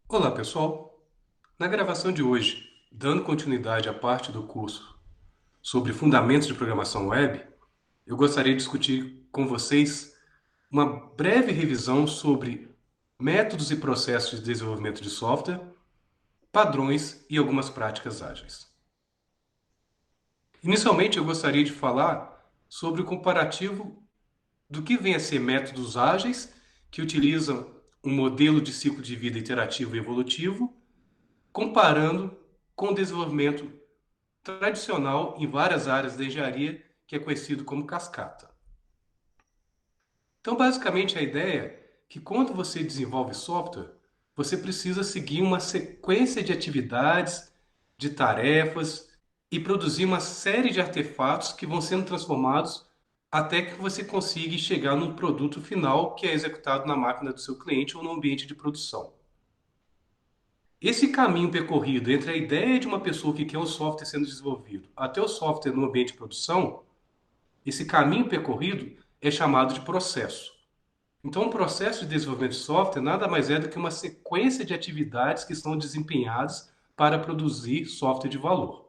Olá, pessoal! Na gravação de hoje, dando continuidade à parte do curso sobre Fundamentos de Programação Web, eu gostaria de discutir com vocês uma breve revisão sobre métodos e processos de desenvolvimento de software, padrões e algumas práticas ágeis. Inicialmente, eu gostaria de falar sobre o comparativo do que vem a ser métodos ágeis que utilizam um modelo de ciclo de vida iterativo e evolutivo, comparando com o desenvolvimento tradicional em várias áreas da engenharia, que é conhecido como cascata. Então, basicamente, a ideia é que quando você desenvolve software, você precisa seguir uma sequência de atividades, de tarefas e produzir uma série de artefatos que vão sendo transformados até que você consiga chegar no produto final que é executado na máquina do seu cliente ou no ambiente de produção. Esse caminho percorrido entre a ideia de uma pessoa que quer o software sendo desenvolvido até o software no ambiente de produção, esse caminho percorrido é chamado de processo. Então, um processo de desenvolvimento de software nada mais é do que uma sequência de atividades que são desempenhadas para produzir software de valor.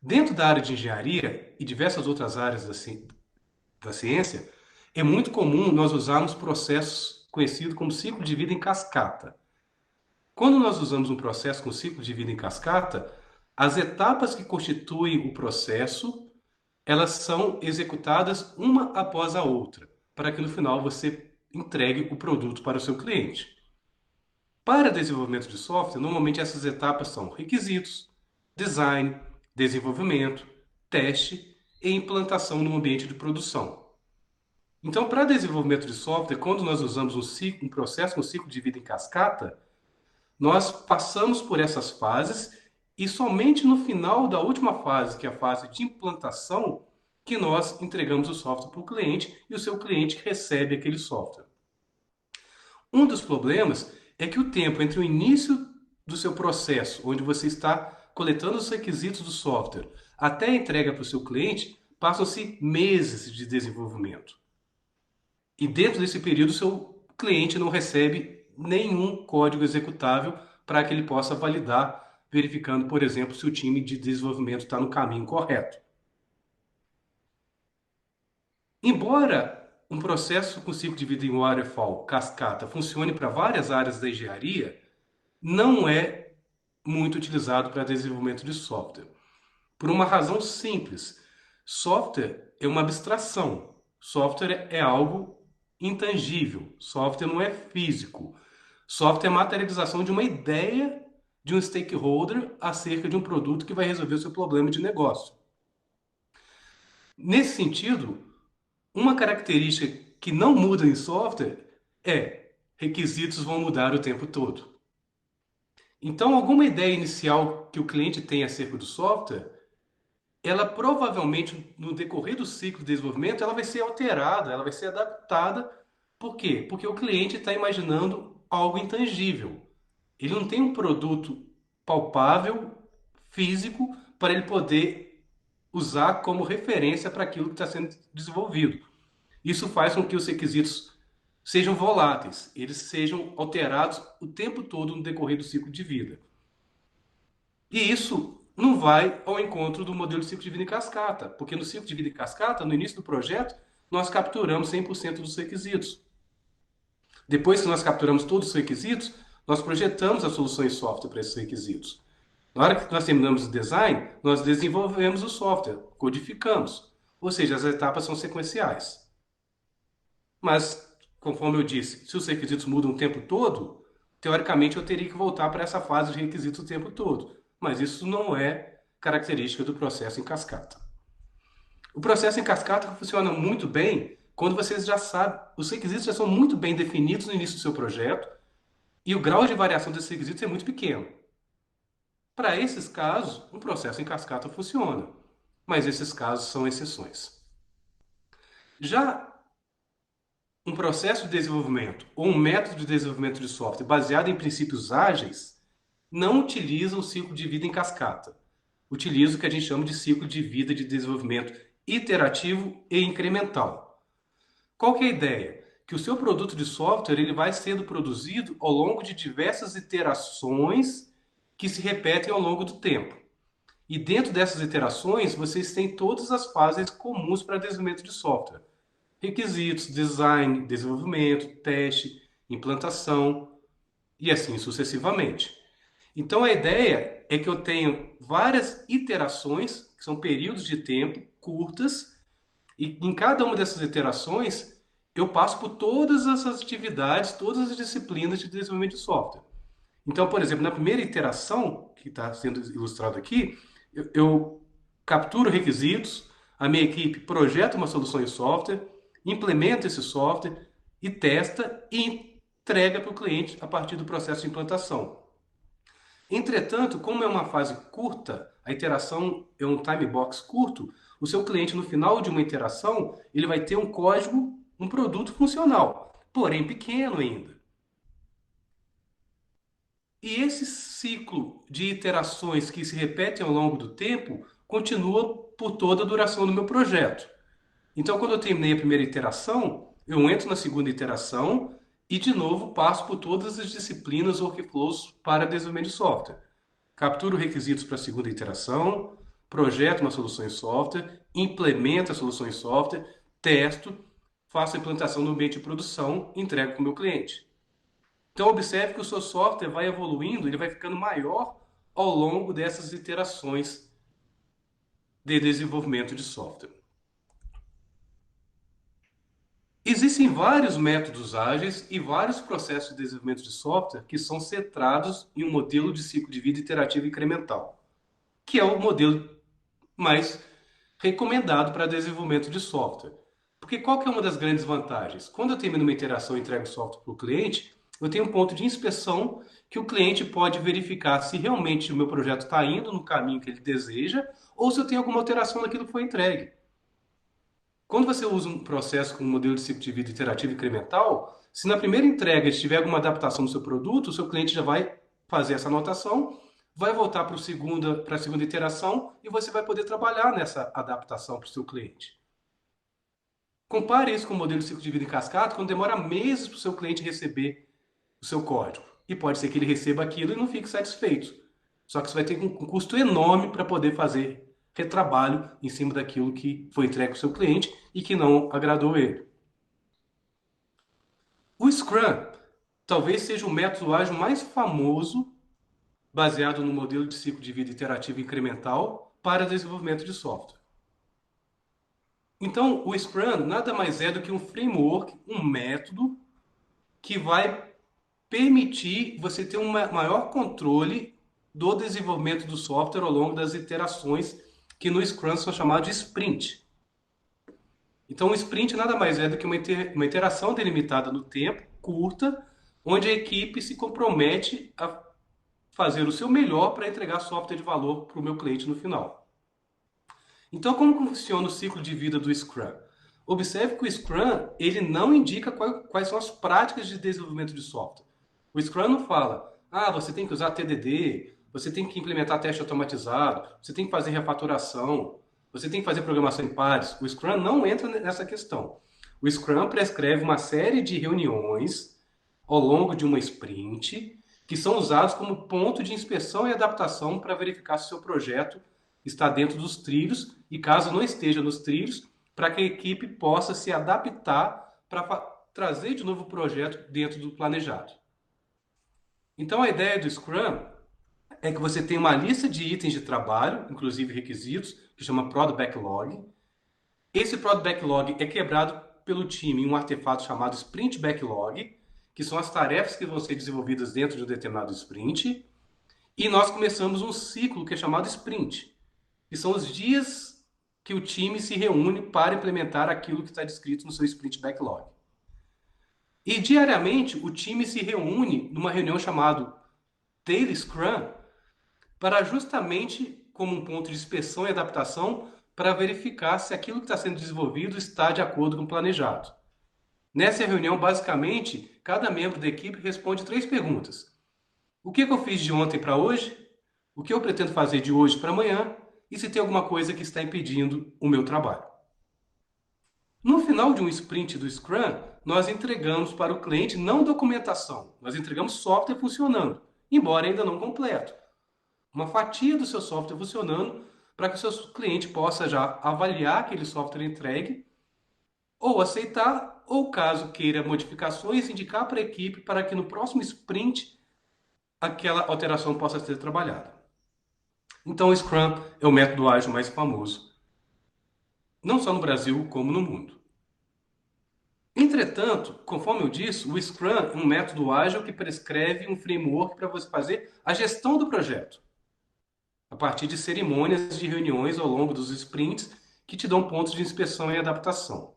Dentro da área de engenharia e diversas outras áreas da ciência, é muito comum nós usarmos processos conhecidos como ciclo de vida em cascata. Quando nós usamos um processo com ciclo de vida em cascata, as etapas que constituem o processo, elas são executadas uma após a outra, para que no final você entregue o produto para o seu cliente. Para desenvolvimento de software, normalmente essas etapas são requisitos, design, desenvolvimento, teste e implantação no ambiente de produção. Então, para desenvolvimento de software, quando nós usamos um processo com ciclo de vida em cascata, nós passamos por essas fases e somente no final da última fase, que é a fase de implantação, que nós entregamos o software para o cliente e o seu cliente recebe aquele software. Um dos problemas é que o tempo entre o início do seu processo, onde você está coletando os requisitos do software, até a entrega para o seu cliente, passam-se meses de desenvolvimento. E dentro desse período, o seu cliente não recebe nenhum código executável para que ele possa validar, verificando, por exemplo, se o time de desenvolvimento está no caminho correto. Embora um processo com ciclo de vida em waterfall, cascata, funcione para várias áreas da engenharia, não é muito utilizado para desenvolvimento de software. Por uma razão simples. Software é uma abstração. Software é algo intangível. Software não é físico. Software é a materialização de uma ideia de um stakeholder acerca de um produto que vai resolver o seu problema de negócio. Nesse sentido, uma característica que não muda em software é requisitos vão mudar o tempo todo. Então, alguma ideia inicial que o cliente tem acerca do software, ela provavelmente, no decorrer do ciclo de desenvolvimento, ela vai ser alterada, ela vai ser adaptada. Por quê? Porque o cliente está imaginando algo intangível. Ele não tem um produto palpável, físico, para ele poder usar como referência para aquilo que está sendo desenvolvido. Isso faz com que os requisitos sejam voláteis, eles sejam alterados o tempo todo no decorrer do ciclo de vida. E isso não vai ao encontro do modelo de ciclo de vida em cascata, porque no ciclo de vida em cascata, no início do projeto, nós capturamos 100% dos requisitos. Depois que nós capturamos todos os requisitos, nós projetamos as soluções de software para esses requisitos. Na hora que nós terminamos o design, nós desenvolvemos o software, codificamos. Ou seja, as etapas são sequenciais. Mas, conforme eu disse, se os requisitos mudam o tempo todo, teoricamente eu teria que voltar para essa fase de requisitos o tempo todo. Mas isso não é característica do processo em cascata. O processo em cascata funciona muito bem quando vocês já sabem, os requisitos já são muito bem definidos no início do seu projeto e o grau de variação desses requisitos é muito pequeno. Para esses casos, um processo em cascata funciona, mas esses casos são exceções. Já um processo de desenvolvimento ou um método de desenvolvimento de software baseado em princípios ágeis não utiliza o ciclo de vida em cascata. Utiliza o que a gente chama de ciclo de vida de desenvolvimento iterativo e incremental. Qual que é a ideia? que o seu produto de software ele vai sendo produzido ao longo de diversas iterações que se repetem ao longo do tempo. E dentro dessas iterações, vocês têm todas as fases comuns para desenvolvimento de software: requisitos, design, desenvolvimento, teste, implantação e assim sucessivamente. Então a ideia é que eu tenho várias iterações, que são períodos de tempo curtas, e em cada uma dessas iterações eu passo por todas essas atividades, todas as disciplinas de desenvolvimento de software. Então, por exemplo, na primeira iteração, que está sendo ilustrado aqui, eu capturo requisitos, a minha equipe projeta uma solução em software, implementa esse software e testa e entrega para o cliente a partir do processo de implantação. Entretanto, como é uma fase curta, a iteração é um time box curto, o seu cliente no final de uma iteração, ele vai ter um código, um produto funcional, porém pequeno ainda. E esse ciclo de iterações que se repetem ao longo do tempo continua por toda a duração do meu projeto. Então, quando eu terminei a primeira iteração, eu entro na segunda iteração e, de novo, passo por todas as disciplinas workflows para desenvolvimento de software. Capturo requisitos para a segunda iteração, projeto uma solução em software, implemento a solução em software, testo, faço a implantação no ambiente de produção e entrego para o meu cliente. Então, observe que o seu software vai evoluindo, ele vai ficando maior ao longo dessas iterações de desenvolvimento de software. Existem vários métodos ágeis e vários processos de desenvolvimento de software que são centrados em um modelo de ciclo de vida iterativo incremental, que é o modelo mais recomendado para desenvolvimento de software. Porque qual que é uma das grandes vantagens? Quando eu termino uma interação e entrego o software para o cliente, eu tenho um ponto de inspeção que o cliente pode verificar se realmente o meu projeto está indo no caminho que ele deseja ou se eu tenho alguma alteração naquilo que foi entregue. Quando você usa um processo com um modelo de ciclo de vida iterativo incremental, se na primeira entrega tiver alguma adaptação no seu produto, o seu cliente já vai fazer essa anotação, vai voltar para a segunda iteração e você vai poder trabalhar nessa adaptação para o seu cliente. Compare isso com o modelo de ciclo de vida em cascata, quando demora meses para o seu cliente receber o seu código. E pode ser que ele receba aquilo e não fique satisfeito. Só que você vai ter um custo enorme para poder fazer retrabalho em cima daquilo que foi entregue para o seu cliente e que não agradou ele. O Scrum talvez seja o método ágil mais famoso baseado no modelo de ciclo de vida iterativo incremental para desenvolvimento de software. Então, o Scrum nada mais é do que um framework, um método que vai permitir você ter um maior controle do desenvolvimento do software ao longo das iterações que no Scrum são chamadas de sprint. Então, o sprint nada mais é do que uma interação delimitada no tempo, curta, onde a equipe se compromete a fazer o seu melhor para entregar software de valor para o meu cliente no final. Então, como funciona o ciclo de vida do Scrum? Observe que o Scrum ele não indica quais são as práticas de desenvolvimento de software. O Scrum não fala, você tem que usar TDD, você tem que implementar teste automatizado, você tem que fazer refatoração, você tem que fazer programação em pares. O Scrum não entra nessa questão. O Scrum prescreve uma série de reuniões ao longo de uma sprint que são usados como ponto de inspeção e adaptação para verificar se o seu projeto está dentro dos trilhos e, caso não esteja nos trilhos, para que a equipe possa se adaptar para trazer de novo o projeto dentro do planejado. Então, a ideia do Scrum é que você tem uma lista de itens de trabalho, inclusive requisitos, que chama Prod Backlog. Esse Prod Backlog é quebrado pelo time em um artefato chamado Sprint Backlog, que são as tarefas que vão ser desenvolvidas dentro de um determinado sprint. E nós começamos um ciclo que é chamado Sprint, que são os dias que o time se reúne para implementar aquilo que está descrito no seu Sprint Backlog. E diariamente o time se reúne numa reunião chamada Daily Scrum para justamente como um ponto de inspeção e adaptação para verificar se aquilo que está sendo desenvolvido está de acordo com o planejado. Nessa reunião, basicamente, cada membro da equipe responde 3 perguntas. O que eu fiz de ontem para hoje? O que eu pretendo fazer de hoje para amanhã? E se tem alguma coisa que está impedindo o meu trabalho. No final de um sprint do Scrum, nós entregamos para o cliente não documentação, nós entregamos software funcionando, embora ainda não completo. Uma fatia do seu software funcionando para que o seu cliente possa já avaliar aquele software entregue ou aceitar, ou caso queira modificações, indicar para a equipe para que no próximo sprint aquela alteração possa ser trabalhada. Então, o Scrum é o método ágil mais famoso, não só no Brasil, como no mundo. Entretanto, conforme eu disse, o Scrum é um método ágil que prescreve um framework para você fazer a gestão do projeto, a partir de cerimônias de reuniões ao longo dos sprints que te dão pontos de inspeção e adaptação.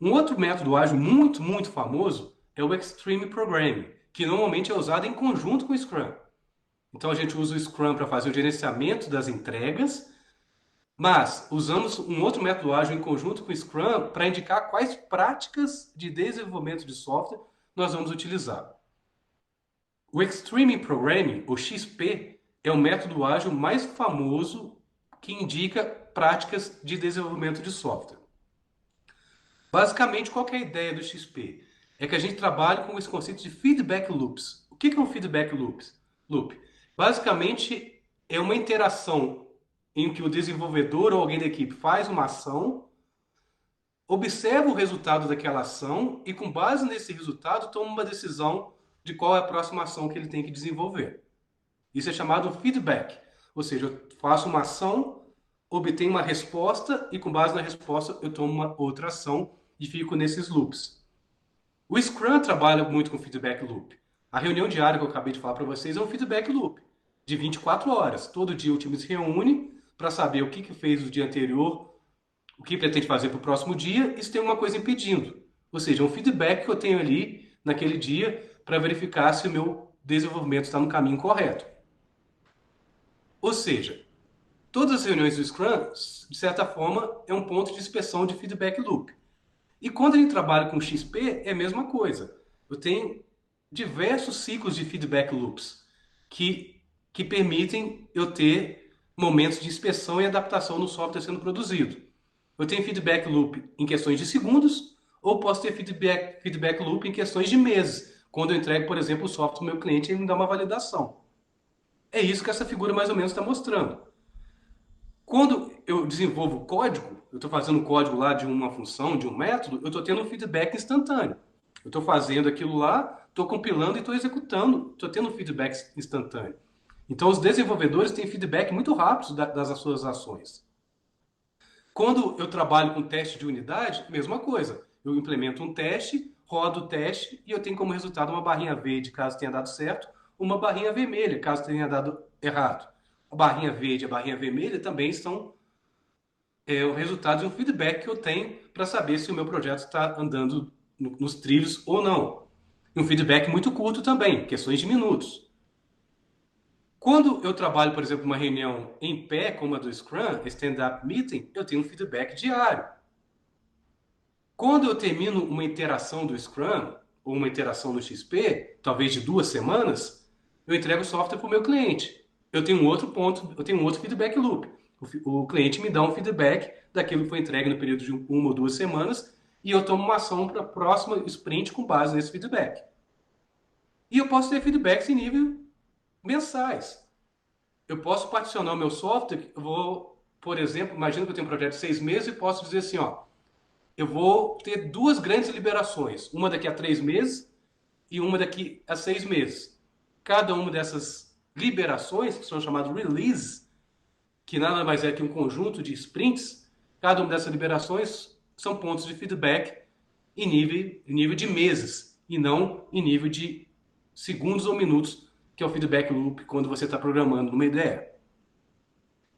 Um outro método ágil muito famoso é o Extreme Programming, que normalmente é usado em conjunto com o Scrum. Então a gente usa o Scrum para fazer o gerenciamento das entregas, mas usamos um outro método ágil em conjunto com o Scrum para indicar quais práticas de desenvolvimento de software nós vamos utilizar. O Extreme Programming, o XP, é o método ágil mais famoso que indica práticas de desenvolvimento de software. Basicamente, qual que é a ideia do XP? É que a gente trabalha com esse conceito de feedback loops. O que é um feedback loop? Basicamente, é uma interação em que o desenvolvedor ou alguém da equipe faz uma ação, observa o resultado daquela ação e, com base nesse resultado, toma uma decisão de qual é a próxima ação que ele tem que desenvolver. Isso é chamado feedback. Ou seja, eu faço uma ação, obtenho uma resposta e, com base na resposta, eu tomo uma outra ação e fico nesses loops. O Scrum trabalha muito com feedback loop. A reunião diária que eu acabei de falar para vocês é um feedback loop de 24 horas. Todo dia o time se reúne para saber o que fez no dia anterior, o que pretende fazer para o próximo dia e se tem alguma coisa impedindo. Ou seja, um feedback que eu tenho ali naquele dia para verificar se o meu desenvolvimento está no caminho correto. Ou seja, todas as reuniões do Scrum, de certa forma, é um ponto de inspeção de feedback loop. E quando a gente trabalha com XP, é a mesma coisa. Eu tenho diversos ciclos de feedback loops que permitem eu ter momentos de inspeção e adaptação no software sendo produzido. Eu tenho feedback loop em questões de segundos, ou posso ter feedback loop em questões de meses, quando eu entrego, por exemplo, o software para o meu cliente e ele me dá uma validação. É isso que essa figura mais ou menos está mostrando. Quando eu desenvolvo código, eu estou fazendo código lá de uma função, de um método, eu estou tendo um feedback instantâneo. Eu estou fazendo aquilo lá, estou compilando e estou executando, estou tendo um feedback instantâneo. Então, os desenvolvedores têm feedback muito rápido das suas ações. Quando eu trabalho com teste de unidade, mesma coisa. Eu implemento um teste, rodo o teste e eu tenho como resultado uma barrinha verde, caso tenha dado certo, uma barrinha vermelha, caso tenha dado errado. A barrinha verde e a barrinha vermelha também são o resultado de um feedback que eu tenho para saber se o meu projeto está andando nos trilhos ou não. E um feedback muito curto também, questões de minutos. Quando eu trabalho, por exemplo, uma reunião em pé, como a do Scrum, Stand-Up Meeting, eu tenho um feedback diário. Quando eu termino uma interação do Scrum, ou uma interação no XP, talvez de 2 semanas, eu entrego o software para o meu cliente. Eu tenho um outro ponto, eu tenho um outro feedback loop. O cliente me dá um feedback daquilo que foi entregue no período de 1 ou 2 semanas e eu tomo uma ação para a próxima sprint com base nesse feedback. E eu posso ter feedbacks em nível mensais. Eu posso particionar o meu software, eu vou, por exemplo, imagina que eu tenho um projeto de 6 meses e posso dizer assim, ó, eu vou ter 2 grandes liberações, uma daqui a 3 meses e uma daqui a 6 meses. Cada uma dessas liberações, que são chamadas releases, que nada mais é que um conjunto de sprints, cada uma dessas liberações são pontos de feedback em nível de meses, e não em nível de segundos ou minutos, que é o feedback loop quando você está programando uma ideia.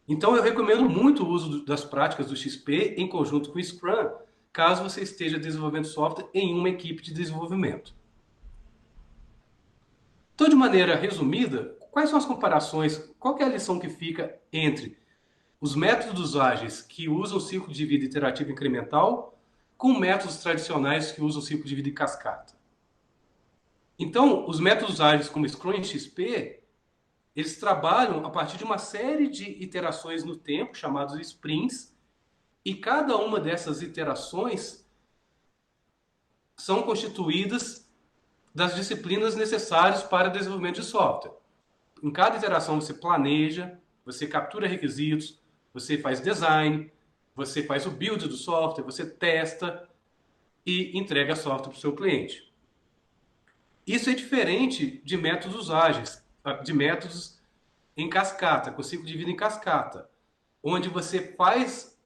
Então eu recomendo muito o uso das práticas do XP em conjunto com o Scrum, caso você esteja desenvolvendo software em uma equipe de desenvolvimento. Então, de maneira resumida, quais são as comparações, qual é a lição que fica entre os métodos ágeis que usam o ciclo de vida iterativo incremental com métodos tradicionais que usam o ciclo de vida em cascata? Então, os métodos ágeis como Scrum e XP, eles trabalham a partir de uma série de iterações no tempo, chamados sprints, e cada uma dessas iterações são constituídas das disciplinas necessárias para o desenvolvimento de software. Em cada iteração você planeja, você captura requisitos, você faz design, você faz o build do software, você testa e entrega software para o seu cliente. Isso é diferente de métodos ágeis, de métodos em cascata, com ciclo de vida em cascata, onde você faz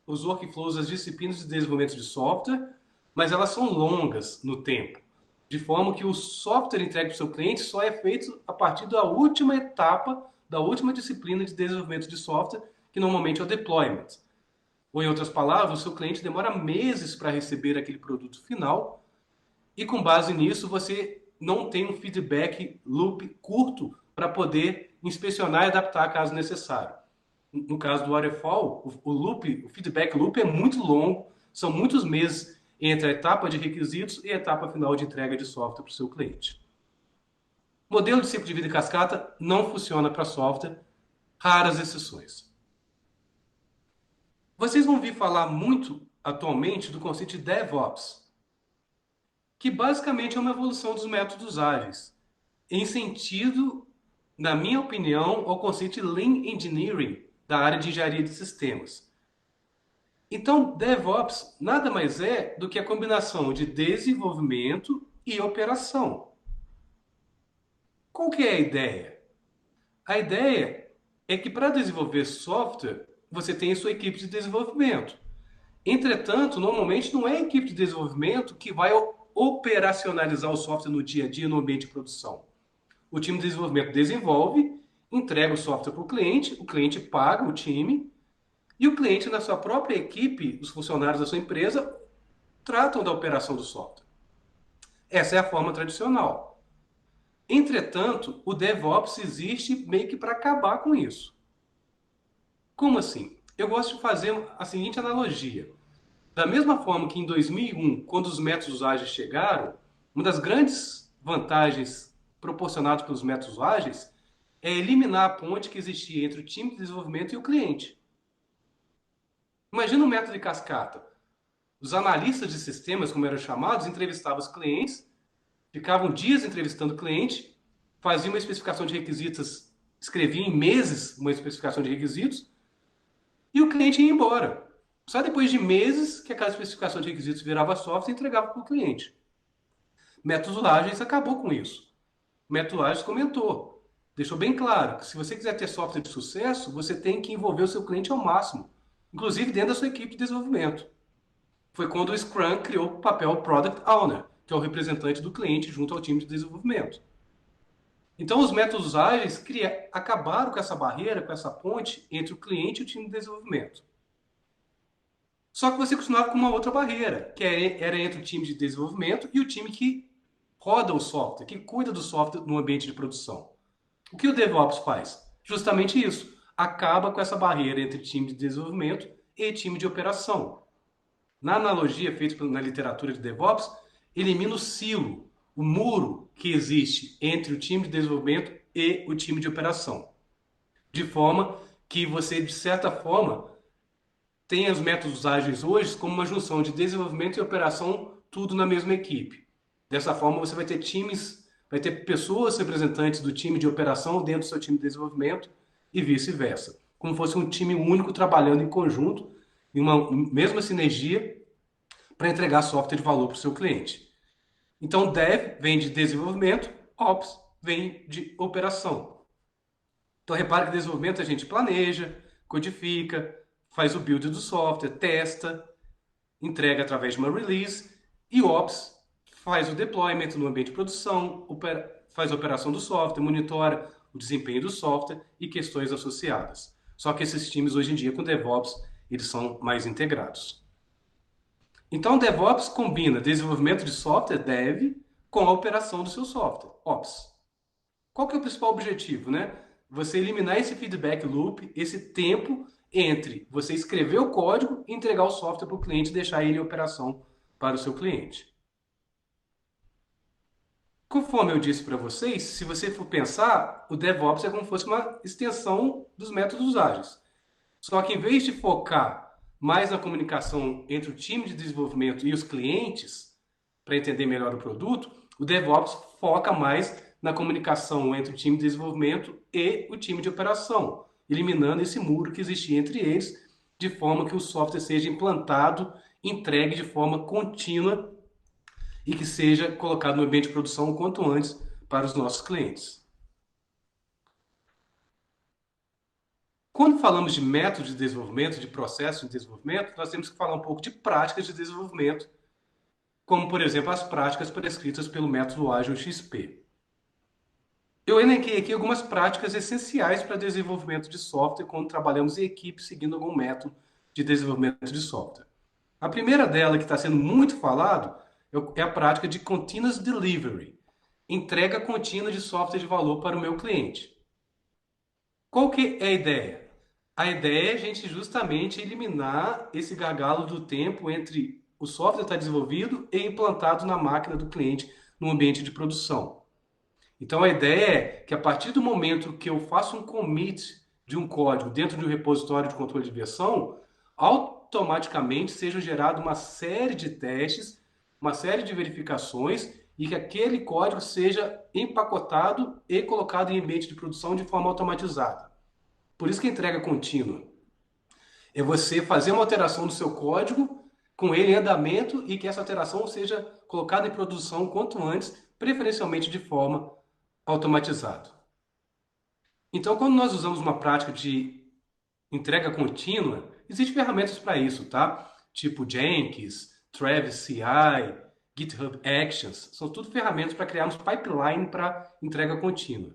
os workflows, as disciplinas de desenvolvimento de software, mas elas são longas no tempo, de forma que o software entregue para o seu cliente só é feito a partir da última etapa, da última disciplina de desenvolvimento de software, que normalmente é o deployment. Ou, em outras palavras, o seu cliente demora meses para receber aquele produto final e, com base nisso, você não tem um feedback loop curto para poder inspecionar e adaptar caso necessário. No caso do waterfall, o feedback loop é muito longo, são muitos meses entre a etapa de requisitos e a etapa final de entrega de software para o seu cliente. O modelo de ciclo de vida em cascata não funciona para software, raras exceções. Vocês vão ouvir falar muito atualmente do conceito de DevOps, que basicamente é uma evolução dos métodos ágeis, em sentido, na minha opinião, ao conceito de Lean Engineering da área de engenharia de sistemas. Então, DevOps nada mais é do que a combinação de desenvolvimento e operação. Qual que é a ideia? A ideia é que para desenvolver software, você tem a sua equipe de desenvolvimento. Entretanto, normalmente não é a equipe de desenvolvimento que vai operacionalizar o software no dia a dia no ambiente de produção. O time de desenvolvimento desenvolve, entrega o software para o cliente paga o time, e o cliente, na sua própria equipe, os funcionários da sua empresa, tratam da operação do software. Essa é a forma tradicional. Entretanto, o DevOps existe meio que para acabar com isso. Como assim? Eu gosto de fazer a seguinte analogia. Da mesma forma que em 2001, quando os métodos ágeis chegaram, uma das grandes vantagens proporcionadas pelos métodos ágeis é eliminar a ponte que existia entre o time de desenvolvimento e o cliente. Imagina um método de cascata. Os analistas de sistemas, como eram chamados, entrevistavam os clientes, ficavam dias entrevistando o cliente, faziam uma especificação de requisitos, escreviam em meses uma especificação de requisitos, e o cliente ia embora. Só depois de meses que aquela especificação de requisitos virava software e entregava para o cliente. Métodos ágeis acabou com isso. O método ágeis comentou, deixou bem claro que se você quiser ter software de sucesso, você tem que envolver o seu cliente ao máximo, inclusive dentro da sua equipe de desenvolvimento. Foi quando o Scrum criou o papel Product Owner, que é o representante do cliente junto ao time de desenvolvimento. Então, os métodos ágeis acabaram com essa barreira, com essa ponte entre o cliente e o time de desenvolvimento. Só que você continuava com uma outra barreira, que era entre o time de desenvolvimento e o time que roda o software, que cuida do software no ambiente de produção. O que o DevOps faz? Justamente isso. Acaba com essa barreira entre time de desenvolvimento e time de operação. Na analogia feita na literatura de DevOps, elimina o silo, o muro que existe entre o time de desenvolvimento e o time de operação. De forma que você, de certa forma, tenha os métodos ágeis hoje como uma junção de desenvolvimento e operação, tudo na mesma equipe. Dessa forma, você vai ter times, vai ter pessoas representantes do time de operação dentro do seu time de desenvolvimento e vice-versa. Como fosse um time único trabalhando em conjunto, em uma mesma sinergia, para entregar software de valor para o seu cliente. Então, Dev vem de desenvolvimento, Ops vem de operação. Então, repare que desenvolvimento a gente planeja, codifica, faz o build do software, testa, entrega através de uma release, e Ops faz o deployment no ambiente de produção, faz a operação do software, monitora o desempenho do software e questões associadas. Só que esses times hoje em dia com DevOps, eles são mais integrados. Então, DevOps combina desenvolvimento de software, Dev, com a operação do seu software, Ops. Qual que é o principal objetivo, né? Você eliminar esse feedback loop, esse tempo entre você escrever o código e entregar o software para o cliente e deixar ele em operação para o seu cliente. Conforme eu disse para vocês, se você for pensar, o DevOps é como se fosse uma extensão dos métodos ágeis. Só que em vez de focar mais na comunicação entre o time de desenvolvimento e os clientes, para entender melhor o produto, o DevOps foca mais na comunicação entre o time de desenvolvimento e o time de operação, eliminando esse muro que existia entre eles, de forma que o software seja implantado, entregue de forma contínua e que seja colocado no ambiente de produção o quanto antes para os nossos clientes. Quando falamos de método de desenvolvimento, de processo de desenvolvimento, nós temos que falar um pouco de práticas de desenvolvimento, como, por exemplo, as práticas prescritas pelo método Ágil XP. Eu elenquei aqui algumas práticas essenciais para desenvolvimento de software quando trabalhamos em equipe seguindo algum método de desenvolvimento de software. A primeira dela, que está sendo muito falado, é a prática de Continuous Delivery, entrega contínua de software de valor para o meu cliente. Qual que é a ideia? A ideia é a gente justamente eliminar esse gargalo do tempo entre o software estar desenvolvido e implantado na máquina do cliente no ambiente de produção. Então a ideia é que a partir do momento que eu faço um commit de um código dentro de um repositório de controle de versão, automaticamente seja gerado uma série de testes, uma série de verificações e que aquele código seja empacotado e colocado em ambiente de produção de forma automatizada. Por isso que a entrega contínua é você fazer uma alteração no seu código com ele em andamento e que essa alteração seja colocada em produção quanto antes, preferencialmente de forma automatizada. Então, quando nós usamos uma prática de entrega contínua, existem ferramentas para isso, tá? Tipo Jenkins, Travis CI, GitHub Actions, são tudo ferramentas para criarmos pipeline para entrega contínua.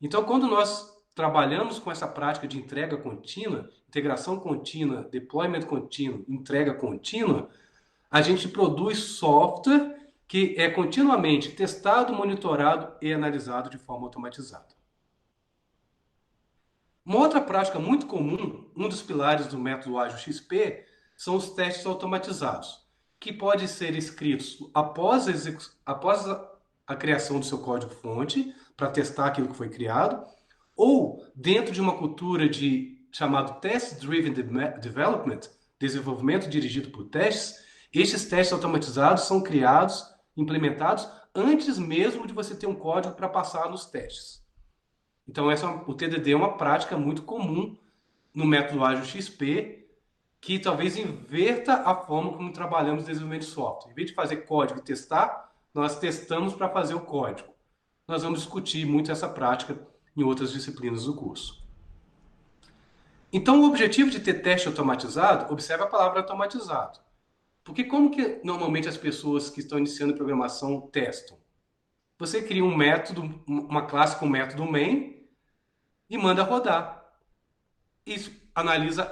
Então, quando nós trabalhamos com essa prática de entrega contínua, integração contínua, deployment contínuo, entrega contínua, a gente produz software que é continuamente testado, monitorado e analisado de forma automatizada. Uma outra prática muito comum, um dos pilares do método Ágil XP, são os testes automatizados, que podem ser escritos após a criação do seu código-fonte, para testar aquilo que foi criado, ou dentro de uma cultura chamado Test Driven Development, desenvolvimento dirigido por testes, estes testes automatizados são criados, implementados, antes mesmo de você ter um código para passar nos testes. Então, o TDD é uma prática muito comum no método Ágil XP, que talvez inverta a forma como trabalhamos desenvolvimento de software. Em vez de fazer código e testar, nós testamos para fazer o código. Nós vamos discutir muito essa prática em outras disciplinas do curso. Então, o objetivo de ter teste automatizado, observe a palavra automatizado. Porque como que normalmente as pessoas que estão iniciando programação testam? Você cria um método, uma classe com o método main e manda rodar. Isso analisa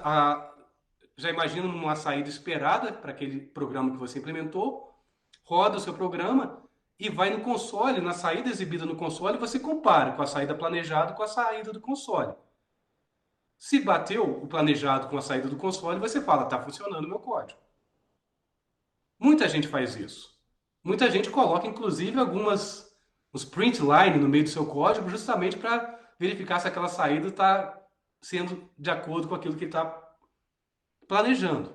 já imagina uma saída esperada para aquele programa que você implementou, roda o seu programa e vai no console, na saída exibida no console, você compara com a saída planejada com a saída do console. Se bateu o planejado com a saída do console, você fala, está funcionando o meu código. Muita gente faz isso. Muita gente coloca, inclusive, uns print line no meio do seu código, justamente para verificar se aquela saída está sendo de acordo com aquilo que está planejando.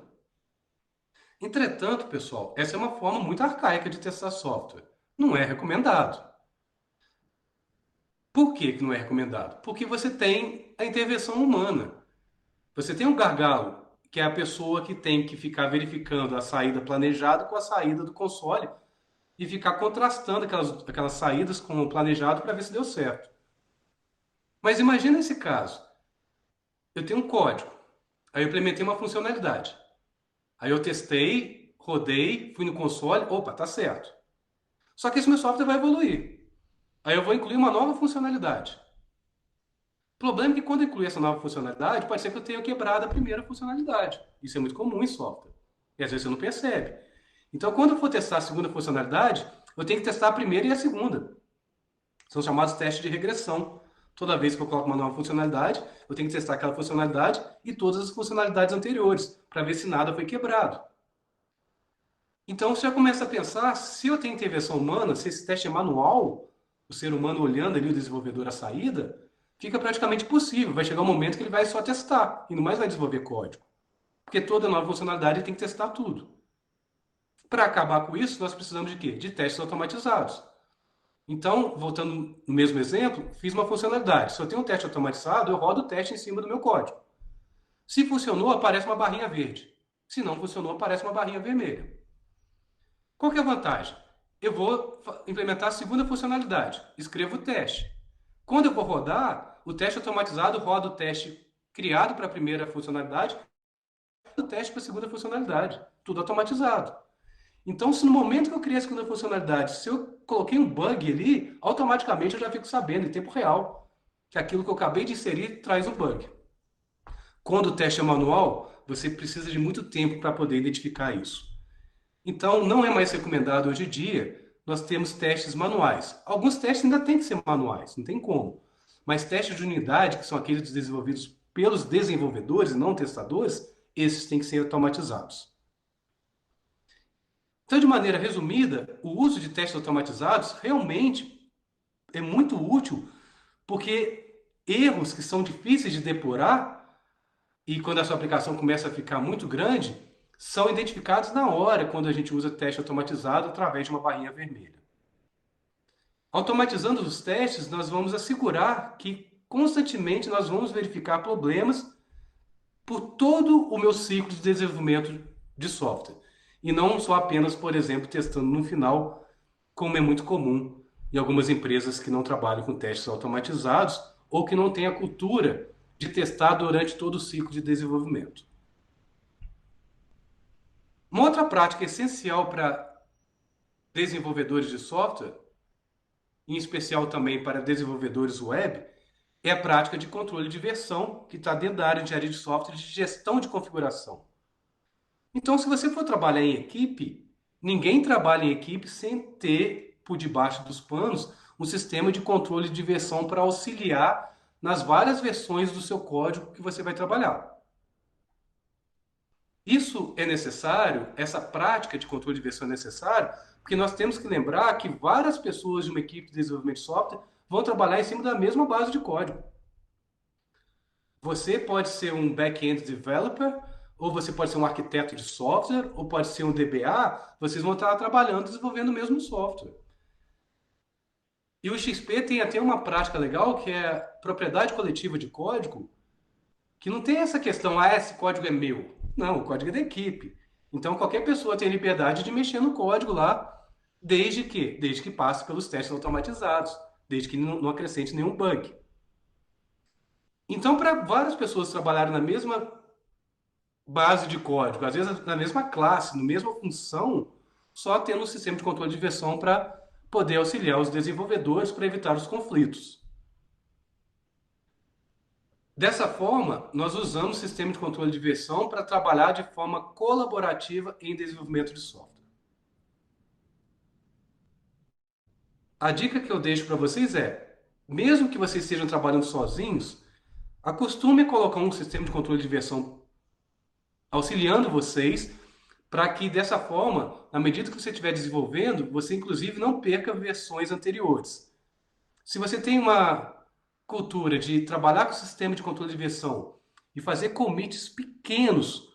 Entretanto, pessoal, essa é uma forma muito arcaica de testar software. Não é recomendado. Por que não é recomendado? Porque você tem a intervenção humana. Você tem um gargalo, que é a pessoa que tem que ficar verificando a saída planejada com a saída do console e ficar contrastando aquelas saídas com o planejado para ver se deu certo. Mas imagina esse caso. Eu tenho um código, aí eu implementei uma funcionalidade. Aí eu testei, rodei, fui no console, opa, tá certo. Só que esse meu software vai evoluir. Aí eu vou incluir uma nova funcionalidade. O problema é que quando eu incluir essa nova funcionalidade, pode ser que eu tenha quebrado a primeira funcionalidade. Isso é muito comum em software. E às vezes você não percebe. Então, quando eu for testar a segunda funcionalidade, eu tenho que testar a primeira e a segunda. São chamados testes de regressão. Toda vez que eu coloco uma nova funcionalidade, eu tenho que testar aquela funcionalidade e todas as funcionalidades anteriores, para ver se nada foi quebrado. Então, você já começa a pensar, se eu tenho intervenção humana, se esse teste é manual, o ser humano olhando ali o desenvolvedor a saída, fica praticamente impossível. Vai chegar um momento que ele vai só testar, e não mais vai desenvolver código. Porque toda nova funcionalidade ele tem que testar tudo. Para acabar com isso, nós precisamos de quê? De testes automatizados. Então, voltando no mesmo exemplo, fiz uma funcionalidade. Se eu tenho um teste automatizado, eu rodo o teste em cima do meu código. Se funcionou, aparece uma barrinha verde. Se não funcionou, aparece uma barrinha vermelha. Qual que é a vantagem? Eu vou implementar a segunda funcionalidade. Escrevo o teste. Quando eu vou rodar, o teste automatizado roda o teste criado para a primeira funcionalidade e o teste para a segunda funcionalidade. Tudo automatizado. Então, se no momento que eu criei a segunda funcionalidade, se eu coloquei um bug ali, automaticamente eu já fico sabendo em tempo real que aquilo que eu acabei de inserir traz um bug. Quando o teste é manual, você precisa de muito tempo para poder identificar isso. Então, não é mais recomendado hoje em dia nós temos testes manuais. Alguns testes ainda têm que ser manuais, não tem como. Mas testes de unidade, que são aqueles desenvolvidos pelos desenvolvedores e não testadores, esses têm que ser automatizados. Então, de maneira resumida, o uso de testes automatizados realmente é muito útil, porque erros que são difíceis de depurar e quando a sua aplicação começa a ficar muito grande, são identificados na hora quando a gente usa teste automatizado através de uma barrinha vermelha. Automatizando os testes, nós vamos assegurar que constantemente nós vamos verificar problemas por todo o meu ciclo de desenvolvimento de software. E não só apenas, por exemplo, testando no final, como é muito comum em algumas empresas que não trabalham com testes automatizados ou que não têm a cultura de testar durante todo o ciclo de desenvolvimento. Uma outra prática essencial para desenvolvedores de software, em especial também para desenvolvedores web, é a prática de controle de versão, que está dentro da área de engenharia de software de gestão de configuração. Então, se você for trabalhar em equipe, ninguém trabalha em equipe sem ter, por debaixo dos panos, um sistema de controle de versão para auxiliar nas várias versões do seu código que você vai trabalhar. Isso é necessário, essa prática de controle de versão é necessária, porque nós temos que lembrar que várias pessoas de uma equipe de desenvolvimento de software vão trabalhar em cima da mesma base de código. Você pode ser um back-end developer, ou você pode ser um arquiteto de software, ou pode ser um DBA, vocês vão estar trabalhando desenvolvendo o mesmo software. E o XP tem até uma prática legal que é propriedade coletiva de código, que não tem essa questão, esse código é meu. Não, o código é da equipe. Então qualquer pessoa tem liberdade de mexer no código lá, desde que passe pelos testes automatizados, desde que não acrescente nenhum bug. Então, para várias pessoas trabalharem na mesma base de código, às vezes na mesma classe, na mesma função, só tendo um sistema de controle de versão para poder auxiliar os desenvolvedores para evitar os conflitos. Dessa forma, nós usamos o sistema de controle de versão para trabalhar de forma colaborativa em desenvolvimento de software. A dica que eu deixo para vocês é, mesmo que vocês estejam trabalhando sozinhos, acostume a colocar um sistema de controle de versão auxiliando vocês, para que dessa forma, na medida que você estiver desenvolvendo, você inclusive não perca versões anteriores. Se você tem uma cultura de trabalhar com o sistema de controle de versão e fazer commits pequenos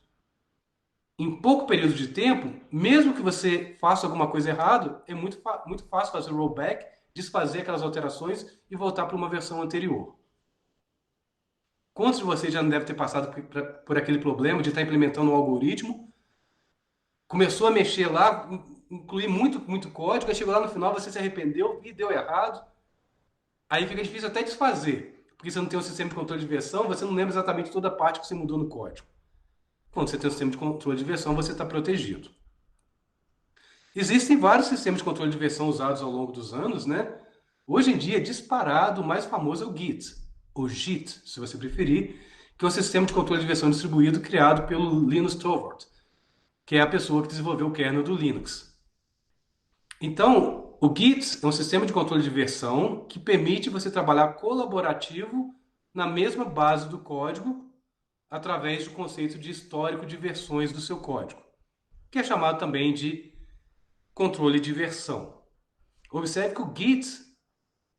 em pouco período de tempo, mesmo que você faça alguma coisa errada, é muito fácil fazer o rollback, desfazer aquelas alterações e voltar para uma versão anterior. Quantos de vocês já não devem ter passado por aquele problema de estar implementando um algoritmo, começou a mexer lá, incluir muito código, aí chegou lá no final, você se arrependeu e deu errado. Aí fica difícil até desfazer, porque você não tem um sistema de controle de versão, você não lembra exatamente toda a parte que você mudou no código. Quando você tem um sistema de controle de versão, você está protegido. Existem vários sistemas de controle de versão usados ao longo dos anos, né? Hoje em dia, disparado, o mais famoso é o Git, ou Git, se você preferir, que é um sistema de controle de versão distribuído criado pelo Linus Torvalds, que é a pessoa que desenvolveu o kernel do Linux. Então, o Git é um sistema de controle de versão que permite você trabalhar colaborativo na mesma base do código através do conceito de histórico de versões do seu código, que é chamado também de controle de versão. Observe que o Git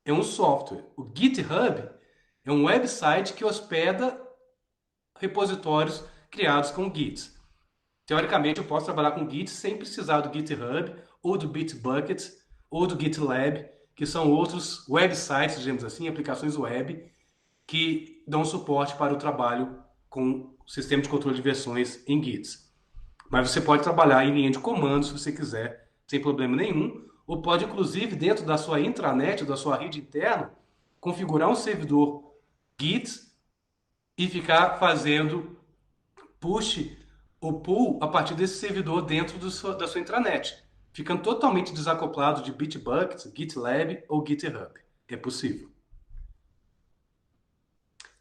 é um software. O GitHub é um website que hospeda repositórios criados com o Git. Teoricamente, eu posso trabalhar com Git sem precisar do GitHub, ou do Bitbucket, ou do GitLab, que são outros websites, digamos assim, aplicações web, que dão suporte para o trabalho com o sistema de controle de versões em Git. Mas você pode trabalhar em linha de comando, se você quiser, sem problema nenhum, ou pode, inclusive, dentro da sua intranet, da sua rede interna, configurar um servidor Git e ficar fazendo push ou pull a partir desse servidor dentro da sua intranet, ficando totalmente desacoplado de Bitbucket, GitLab ou GitHub. É possível.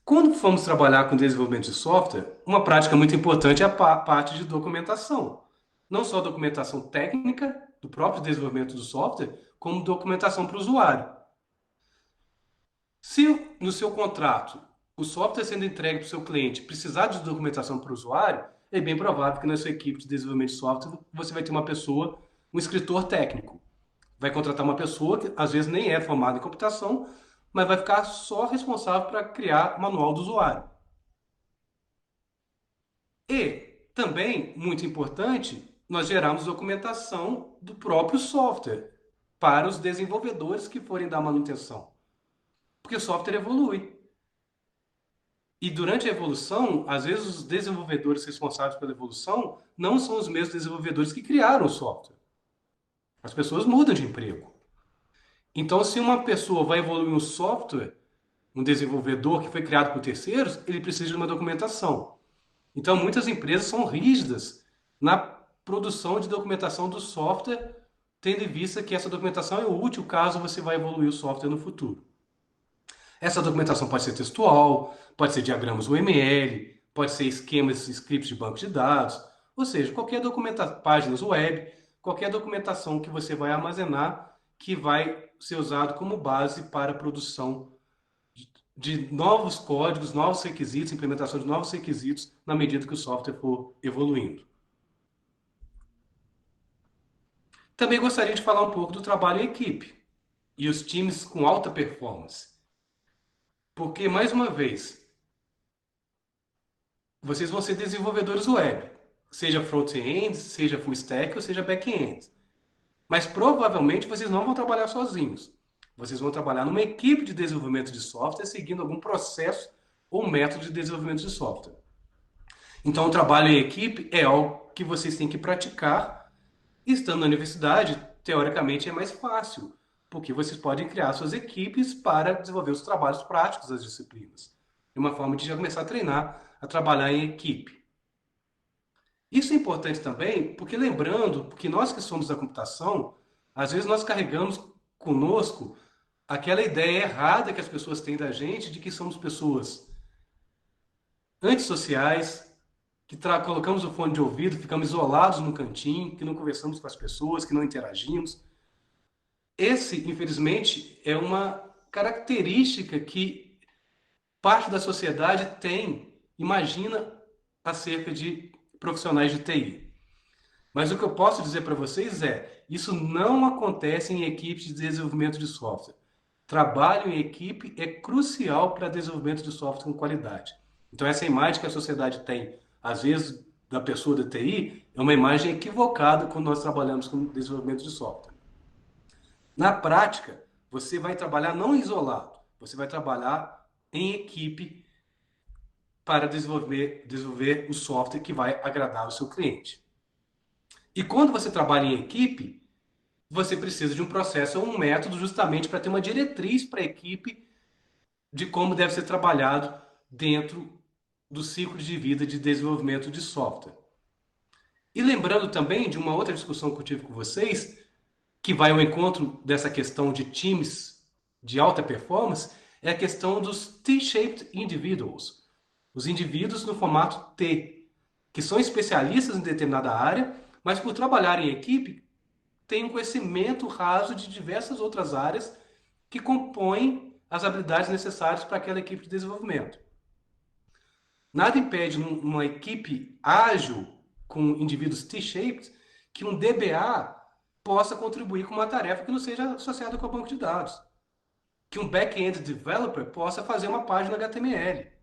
Quando formos trabalhar com desenvolvimento de software, uma prática muito importante é a parte de documentação. Não só documentação técnica do próprio desenvolvimento do software, como documentação para o usuário. Se no seu contrato o software sendo entregue para o seu cliente precisar de documentação para o usuário, é bem provável que na sua equipe de desenvolvimento de software você vai ter uma pessoa, um escritor técnico. Vai contratar uma pessoa que às vezes nem é formada em computação, mas vai ficar só responsável para criar o manual do usuário. E também, muito importante, nós geramos documentação do próprio software para os desenvolvedores que forem dar manutenção. Porque o software evolui. E durante a evolução, às vezes os desenvolvedores responsáveis pela evolução não são os mesmos desenvolvedores que criaram o software. As pessoas mudam de emprego. Então, se uma pessoa vai evoluir um software, um desenvolvedor que foi criado por terceiros, ele precisa de uma documentação. Então, muitas empresas são rígidas na produção de documentação do software, tendo em vista que essa documentação é útil caso você vá evoluir o software no futuro. Essa documentação pode ser textual, pode ser diagramas UML, pode ser esquemas, scripts de banco de dados, ou seja, qualquer documentação, páginas web, qualquer documentação que você vai armazenar que vai ser usado como base para a produção de novos códigos, novos requisitos, implementação de novos requisitos na medida que o software for evoluindo. Também gostaria de falar um pouco do trabalho em equipe e os times com alta performance. Porque, mais uma vez, vocês vão ser desenvolvedores web, seja front-end, seja full stack ou seja back-end. Mas provavelmente vocês não vão trabalhar sozinhos. Vocês vão trabalhar numa equipe de desenvolvimento de software seguindo algum processo ou método de desenvolvimento de software. Então, o trabalho em equipe é algo que vocês têm que praticar. E estando na universidade, teoricamente é mais fácil, porque vocês podem criar suas equipes para desenvolver os trabalhos práticos das disciplinas. É uma forma de já começar a treinar a trabalhar em equipe. Isso é importante também, porque lembrando que nós que somos da computação, às vezes nós carregamos conosco aquela ideia errada que as pessoas têm da gente de que somos pessoas antissociais, que colocamos o fone de ouvido, ficamos isolados no cantinho, que não conversamos com as pessoas, que não interagimos. Esse, infelizmente, é uma característica que parte da sociedade tem, imagina, acerca de profissionais de TI. Mas o que eu posso dizer para vocês é, isso não acontece em equipes de desenvolvimento de software. Trabalho em equipe é crucial para desenvolvimento de software com qualidade. Então, essa imagem que a sociedade tem, às vezes, da pessoa da TI, é uma imagem equivocada quando nós trabalhamos com desenvolvimento de software. Na prática, você vai trabalhar não isolado, você vai trabalhar em equipe para desenvolver o software que vai agradar o seu cliente. E quando você trabalha em equipe, você precisa de um processo ou um método justamente para ter uma diretriz para a equipe de como deve ser trabalhado dentro do ciclo de vida de desenvolvimento de software. E lembrando também de uma outra discussão que eu tive com vocês, que vai ao encontro dessa questão de times de alta performance, é a questão dos T-shaped individuals, os indivíduos no formato T, que são especialistas em determinada área, mas por trabalhar em equipe, têm um conhecimento raso de diversas outras áreas que compõem as habilidades necessárias para aquela equipe de desenvolvimento. Nada impede numa equipe ágil com indivíduos T-shaped que um DBA possa contribuir com uma tarefa que não seja associada com o banco de dados. Que um back-end developer possa fazer uma página HTML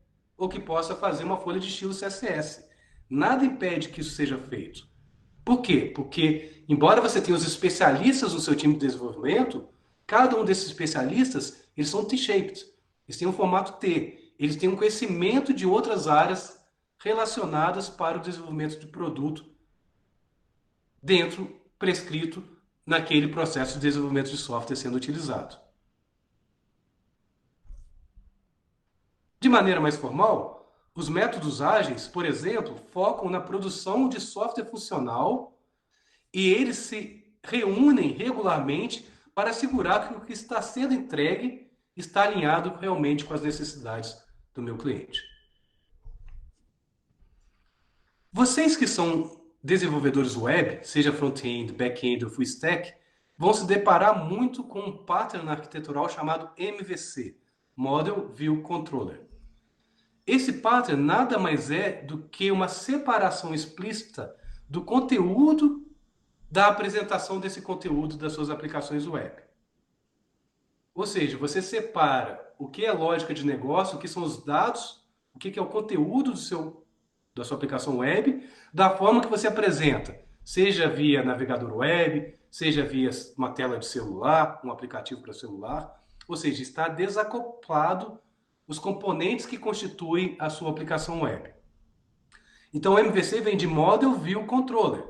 ou que possa fazer uma folha de estilo CSS. Nada impede que isso seja feito. Por quê? Porque, embora você tenha os especialistas no seu time de desenvolvimento, cada um desses especialistas, eles são T-shaped. Eles têm um formato T. Eles têm um conhecimento de outras áreas relacionadas para o desenvolvimento de produto dentro, prescrito, naquele processo de desenvolvimento de software sendo utilizado. De maneira mais formal, os métodos ágeis, por exemplo, focam na produção de software funcional e eles se reúnem regularmente para assegurar que o que está sendo entregue está alinhado realmente com as necessidades do meu cliente. Vocês que são desenvolvedores web, seja front-end, back-end ou full stack, vão se deparar muito com um pattern arquitetural chamado MVC, Model View Controller. Esse pattern nada mais é do que uma separação explícita do conteúdo da apresentação desse conteúdo das suas aplicações web. Ou seja, você separa o que é lógica de negócio, o que são os dados, o que é o conteúdo da sua aplicação web, da forma que você apresenta, seja via navegador web, seja via uma tela de celular, um aplicativo para celular, ou seja, está desacoplado os componentes que constituem a sua aplicação web. Então, o MVC vem de Model View Controller.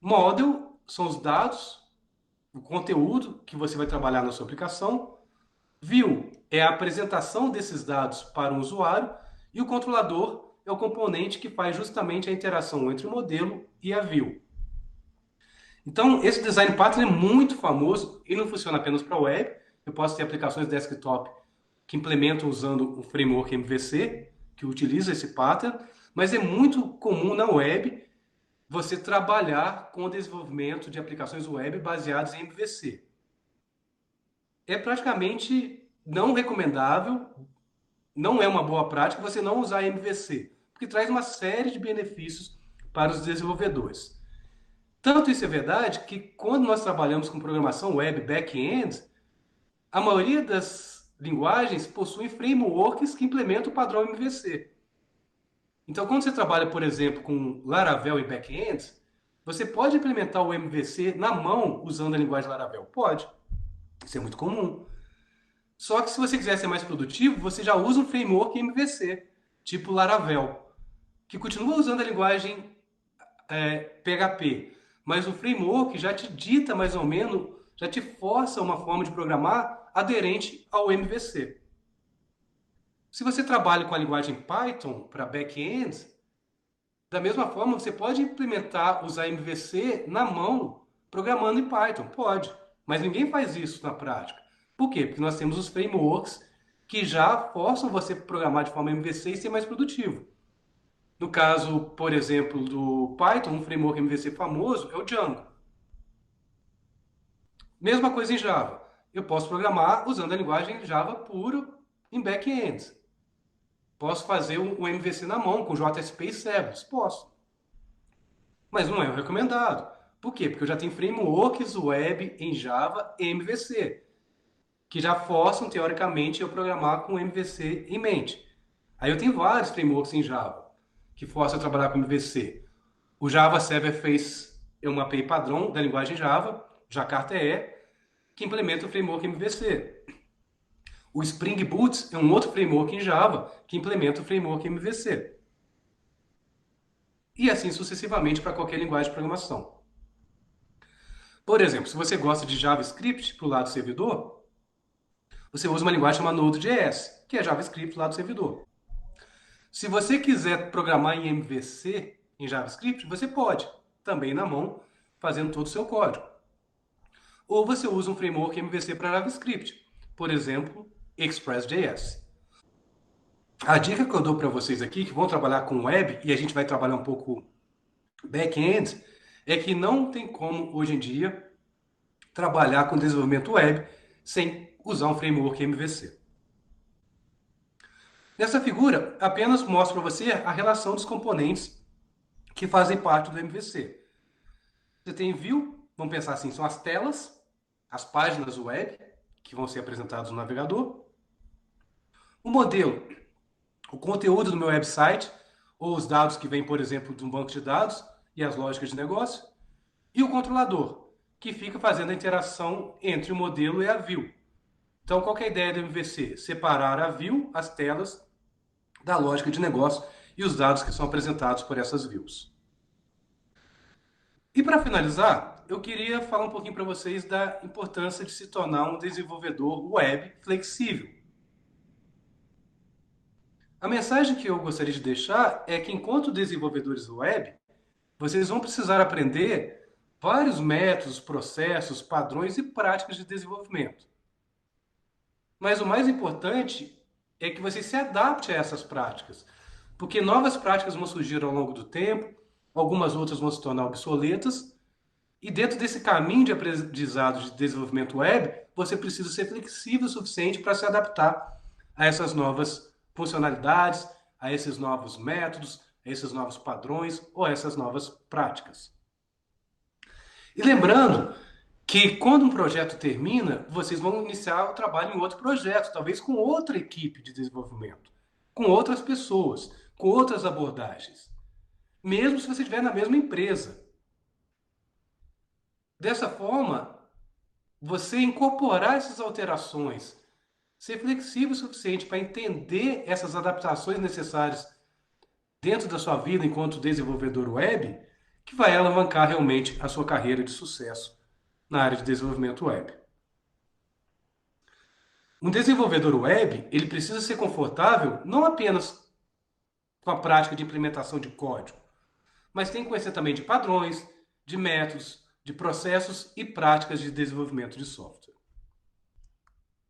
Model são os dados, o conteúdo que você vai trabalhar na sua aplicação. View é a apresentação desses dados para o usuário. E o controlador é o componente que faz justamente a interação entre o modelo e a view. Então, esse design pattern é muito famoso e não funciona apenas para web. Eu posso ter aplicações desktop que implementam usando o framework MVC, que utiliza esse pattern, mas é muito comum na web você trabalhar com o desenvolvimento de aplicações web baseadas em MVC. É praticamente não recomendável, não é uma boa prática você não usar MVC, porque traz uma série de benefícios para os desenvolvedores. Tanto isso é verdade que quando nós trabalhamos com programação web back-end, a maioria das linguagens possuem frameworks que implementam o padrão MVC. Então, quando você trabalha, por exemplo, com Laravel e back-end, você pode implementar o MVC na mão usando a linguagem Laravel? Pode. Isso é muito comum. Só que se você quiser ser mais produtivo, você já usa um framework MVC, tipo Laravel, que continua usando a linguagem PHP, mas o framework já te dita mais ou menos, já te força uma forma de programar aderente ao MVC. Se você trabalha com a linguagem Python para back-end, da mesma forma você pode implementar, usar MVC na mão, programando em Python. Pode, mas ninguém faz isso na prática. Por quê? Porque nós temos os frameworks que já forçam você a programar de forma MVC e ser mais produtivo. No caso, por exemplo, do Python, um framework MVC famoso é o Django. Mesma coisa em Java. Eu posso programar usando a linguagem Java puro em back-end. Posso fazer um MVC na mão com JSP e Cerberus. Posso. Mas não é o recomendado. Por quê? Porque eu já tenho frameworks web em Java e MVC, que já forçam, teoricamente, eu programar com MVC em mente. Aí eu tenho vários frameworks em Java que forçam eu trabalhar com MVC. O Java Server Face é uma API padrão da linguagem Java, Jakarta EE, que implementa o framework MVC. O Spring Boot é um outro framework em Java que implementa o framework MVC. E assim sucessivamente para qualquer linguagem de programação. Por exemplo, se você gosta de JavaScript para o lado servidor, você usa uma linguagem chamada Node.js, que é JavaScript do lado servidor. Se você quiser programar em MVC, em JavaScript, você pode, também na mão, fazendo todo o seu código. Ou você usa um framework MVC para JavaScript, por exemplo, Express.js. A dica que eu dou para vocês aqui, que vão trabalhar com web, e a gente vai trabalhar um pouco back-end, é que não tem como, hoje em dia, trabalhar com desenvolvimento web sem usar um framework MVC. Nessa figura, apenas mostro para você a relação dos componentes que fazem parte do MVC. Você tem view, vamos pensar assim, são as telas, as páginas web, que vão ser apresentadas no navegador. O modelo, o conteúdo do meu website, ou os dados que vêm, por exemplo, de um banco de dados e as lógicas de negócio, e o controlador, que fica fazendo a interação entre o modelo e a view. Então, qual que é a ideia do MVC? Separar a view, as telas, da lógica de negócio e os dados que são apresentados por essas views. E para finalizar, eu queria falar um pouquinho para vocês da importância de se tornar um desenvolvedor web flexível. A mensagem que eu gostaria de deixar é que, enquanto desenvolvedores web, vocês vão precisar aprender vários métodos, processos, padrões e práticas de desenvolvimento. Mas o mais importante é que você se adapte a essas práticas, porque novas práticas vão surgir ao longo do tempo, algumas outras vão se tornar obsoletas, e dentro desse caminho de aprendizado de desenvolvimento web, você precisa ser flexível o suficiente para se adaptar a essas novas funcionalidades, a esses novos métodos, a esses novos padrões ou a essas novas práticas. E lembrando que quando um projeto termina, vocês vão iniciar o trabalho em outro projeto, talvez com outra equipe de desenvolvimento, com outras pessoas, com outras abordagens, mesmo se você estiver na mesma empresa. Dessa forma, você incorporar essas alterações, ser flexível o suficiente para entender essas adaptações necessárias dentro da sua vida enquanto desenvolvedor web, que vai alavancar realmente a sua carreira de sucesso na área de desenvolvimento web. Um desenvolvedor web, ele precisa ser confortável não apenas com a prática de implementação de código, mas tem que conhecer também de padrões, de métodos, de processos e práticas de desenvolvimento de software.